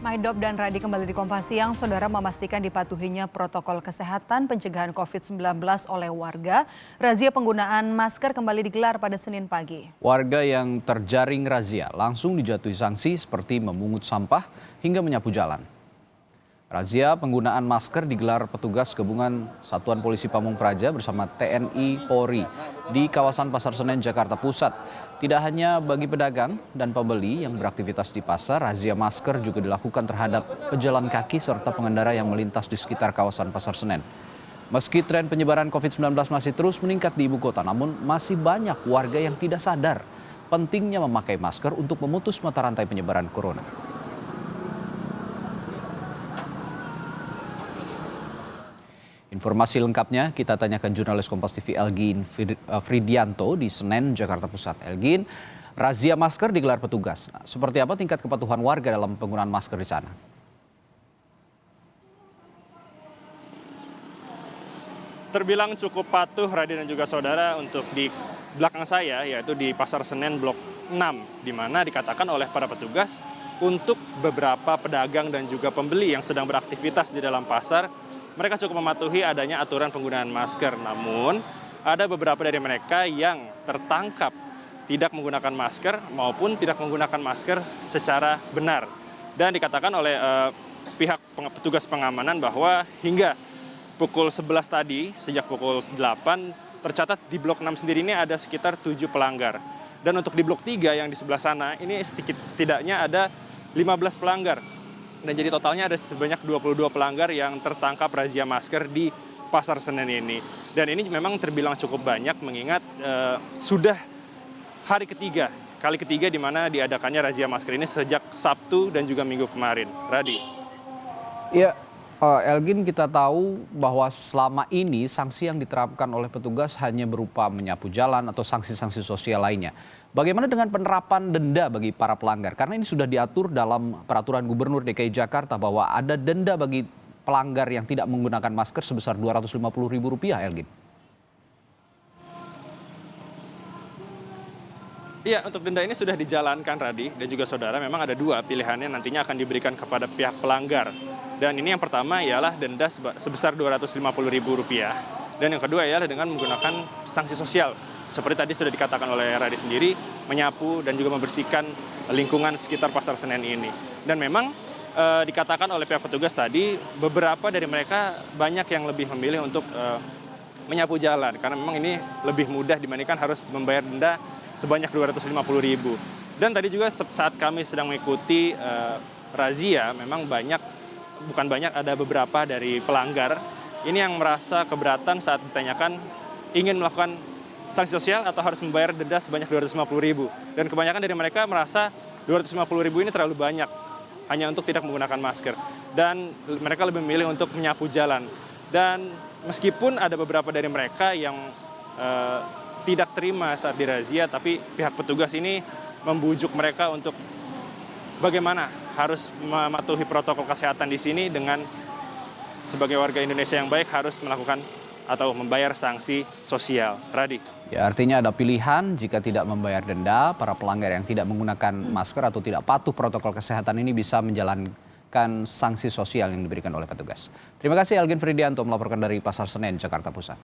Maidop dan Radi kembali di Kompas Siang. Saudara memastikan dipatuhinya protokol kesehatan pencegahan COVID-19 oleh warga. Razia penggunaan masker kembali digelar pada Senin pagi. Warga yang terjaring razia langsung dijatuhi sanksi seperti memungut sampah hingga menyapu jalan. Razia penggunaan masker digelar petugas gabungan Satuan Polisi Pamung Praja bersama TNI Polri di kawasan Pasar Senen, Jakarta Pusat. Tidak hanya bagi pedagang dan pembeli yang beraktivitas di pasar, razia masker juga dilakukan terhadap pejalan kaki serta pengendara yang melintas di sekitar kawasan Pasar Senen. Meski tren penyebaran COVID-19 masih terus meningkat di ibu kota, namun masih banyak warga yang tidak sadar pentingnya memakai masker untuk memutus mata rantai penyebaran corona. Informasi lengkapnya kita tanyakan jurnalis Kompas TV Elgin Fridianto di Senen, Jakarta Pusat. Elgin, razia masker digelar petugas. Nah, seperti apa tingkat kepatuhan warga dalam penggunaan masker di sana? Terbilang cukup patuh Radin dan juga saudara untuk di belakang saya, yaitu di Pasar Senen Blok 6, di mana dikatakan oleh para petugas untuk beberapa pedagang dan juga pembeli yang sedang beraktivitas di dalam pasar, mereka cukup mematuhi adanya aturan penggunaan masker. Namun, ada beberapa dari mereka yang tertangkap tidak menggunakan masker maupun tidak menggunakan masker secara benar. Dan dikatakan oleh pihak petugas pengamanan bahwa hingga pukul 11 tadi, sejak pukul 8, tercatat di Blok 6 sendiri ini ada sekitar 7 pelanggar. Dan untuk di Blok 3 yang di sebelah sana, ini setidaknya ada 15 pelanggar. Dan jadi totalnya ada sebanyak 22 pelanggar yang tertangkap razia masker di Pasar Senen ini. Dan ini memang terbilang cukup banyak mengingat sudah hari ketiga, kali ketiga di mana diadakannya razia masker ini sejak Sabtu dan juga Minggu kemarin. Radi. Ya, Elgin, kita tahu bahwa selama ini sanksi yang diterapkan oleh petugas hanya berupa menyapu jalan atau sanksi-sanksi sosial lainnya. Bagaimana dengan penerapan denda bagi para pelanggar? Karena ini sudah diatur dalam peraturan Gubernur DKI Jakarta bahwa ada denda bagi pelanggar yang tidak menggunakan masker sebesar Rp250.000, Elgin. Iya, untuk denda ini sudah dijalankan, Radi, dan juga saudara. Memang ada dua pilihannya nantinya akan diberikan kepada pihak pelanggar. Dan ini yang pertama ialah denda sebesar Rp250.000. Dan yang kedua ialah dengan menggunakan sanksi sosial. Seperti tadi sudah dikatakan oleh Radi sendiri, menyapu dan juga membersihkan lingkungan sekitar Pasar Senen ini. Dan memang dikatakan oleh pihak petugas tadi, beberapa dari mereka banyak yang lebih memilih untuk menyapu jalan. Karena memang ini lebih mudah dibandingkan harus membayar denda sebanyak Rp250.000. Dan tadi juga saat kami sedang mengikuti razia, memang ada beberapa dari pelanggar ini yang merasa keberatan saat ditanyakan ingin melakukan sanksi sosial atau harus membayar denda sebanyak Rp250.000. Dan kebanyakan dari mereka merasa Rp250.000 ini terlalu banyak hanya untuk tidak menggunakan masker. Dan mereka lebih memilih untuk menyapu jalan. Dan meskipun ada beberapa dari mereka yang tidak terima saat dirazia, tapi pihak petugas ini membujuk mereka untuk bagaimana harus mematuhi protokol kesehatan di sini dengan sebagai warga Indonesia yang baik harus melakukan atau membayar sanksi sosial. Radi. Ya, artinya ada pilihan jika tidak membayar denda, para pelanggar yang tidak menggunakan masker atau tidak patuh protokol kesehatan ini bisa menjalankan sanksi sosial yang diberikan oleh petugas. Terima kasih Elgin Fridianto melaporkan dari Pasar Senen, Jakarta Pusat.